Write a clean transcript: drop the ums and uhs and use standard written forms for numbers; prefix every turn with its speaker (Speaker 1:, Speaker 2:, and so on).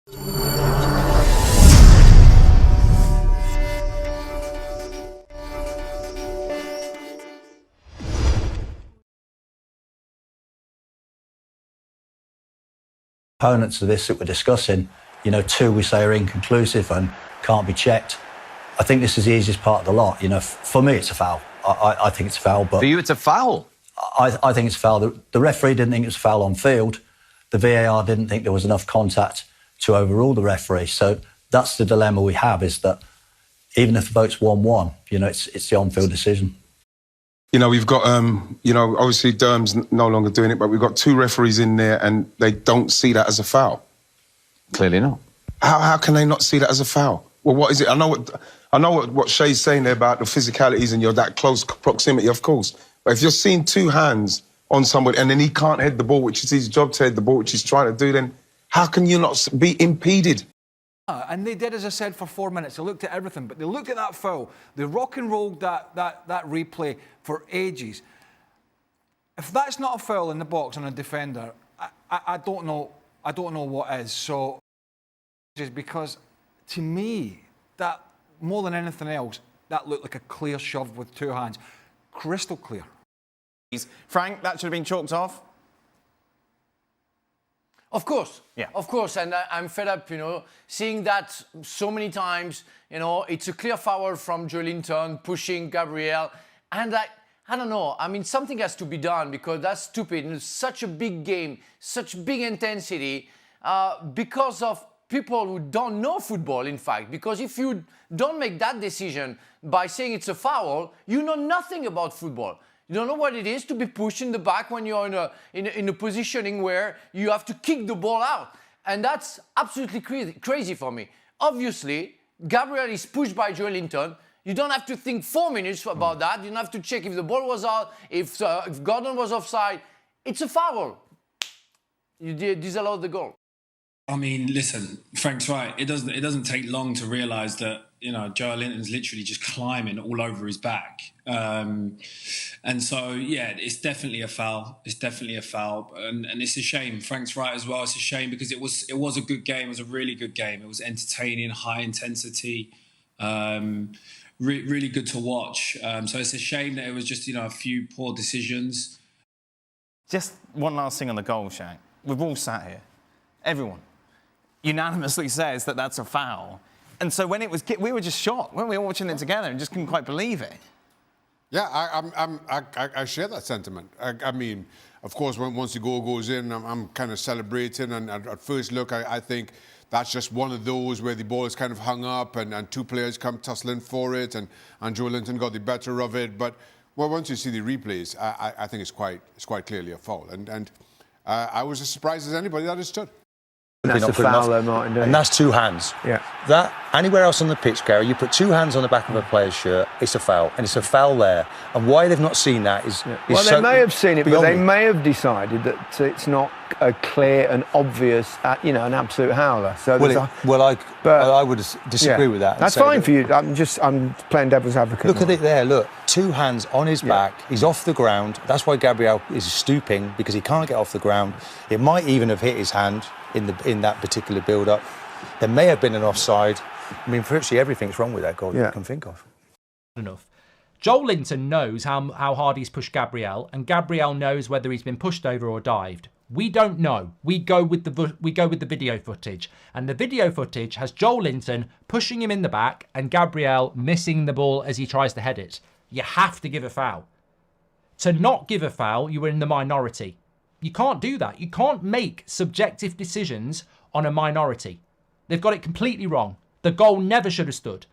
Speaker 1: Opponents of this that we're discussing, you know, two we say are inconclusive and can't be checked. I think this is the easiest part of the lot. You know, for me, it's a foul. I think it's a foul. But
Speaker 2: for you, it's a foul?
Speaker 1: I think it's a foul. The referee didn't think it was a foul on field. The VAR didn't think there was enough contact to overrule the referee. So that's the dilemma we have, is that even if the vote's 1-1, you know, it's the on-field decision.
Speaker 3: You know, we've got, you know, obviously Derm's no longer doing it, but we've got two referees in there and they don't see that as a foul.
Speaker 2: Clearly not.
Speaker 3: How can they not see that as a foul? Well, what is it? I know what Shay's saying there about the physicalities and you're that close proximity, of course. But if you're seeing two hands on somebody and then he can't head the ball, which is his job to head the ball, which he's trying to do, then how can you not be impeded?
Speaker 4: And they did, as I said, for 4 minutes. They looked at everything, but they looked at that foul. They rock and rolled that replay for ages. If that's not a foul in the box on a defender, I don't know what is. So, just because, to me, that more than anything else, that looked like a clear shove with two hands, crystal clear.
Speaker 5: Frank, that should have been chalked off.
Speaker 6: Of course,
Speaker 5: yeah,
Speaker 6: of course, and I'm fed up, you know, seeing that so many times. You know, it's a clear foul from Joelinton pushing Gabriel, and I don't know. I mean, something has to be done because that's stupid. It's such a big game, such big intensity, because of people who don't know football. In fact, because if you don't make that decision by saying it's a foul, you know nothing about football. You don't know what it is to be pushed in the back when you're in a positioning where you have to kick the ball out. And that's absolutely crazy for me. Obviously, Gabriel is pushed by Joelinton. You don't have to think 4 minutes about that. You don't have to check if the ball was out, if Gordon was offside. It's a foul. You disallow the goal.
Speaker 7: I mean, listen, Frank's right. It doesn't take long to realise that, you know, Joelinton's literally just climbing all over his back. And so, yeah, it's definitely a foul. It's definitely a foul. And it's a shame. Frank's right as well. It's a shame because it was a good game. It was a really good game. It was entertaining, high intensity, really good to watch. So it's a shame that it was just, you know, a few poor decisions.
Speaker 5: Just one last thing on the goal, Shaq. We've all sat here. Everyone unanimously says that that's a foul. And so when it was, we were just shocked. Weren't we all watching it together and just couldn't quite believe it?
Speaker 8: Yeah, I share that sentiment. I mean, of course, once the goal goes in, I'm kind of celebrating. And at first look, I think that's just one of those where the ball is kind of hung up and two players come tussling for it, and Joelinton got the better of it. But well, once you see the replays, I think it's quite clearly a foul. And I was as surprised as anybody that it stood.
Speaker 9: That's a foul, though, Martin.
Speaker 10: And that's two hands.
Speaker 9: Yeah.
Speaker 10: That anywhere else on the pitch, Gary, you put two hands on the back of a player's shirt, it's a foul, and it's a foul there. And why they've not seen that is
Speaker 9: well, they may have seen it, but they
Speaker 10: me.
Speaker 9: may have decided that it's not a clear and obvious, you know, an absolute howler. So
Speaker 10: I would disagree with that.
Speaker 9: That's fine for you. I'm playing devil's advocate.
Speaker 10: Look at it there. Look, two hands on his back. He's off the ground. That's why Gabriel is stooping, because he can't get off the ground. It might even have hit his hand in that particular build-up. There may have been an offside. I mean, virtually everything's wrong with that goal you can think of.
Speaker 11: Enough. Joelinton knows how hard he's pushed Gabriel, and Gabriel knows whether he's been pushed over or dived. We don't know. We go with the video footage, and the video footage has Joelinton pushing him in the back and Gabriel missing the ball as he tries to head it. You have to give a foul. To not give a foul, you were in the minority. You can't do that. You can't make subjective decisions on a minority. They've got it completely wrong. The goal never should have stood.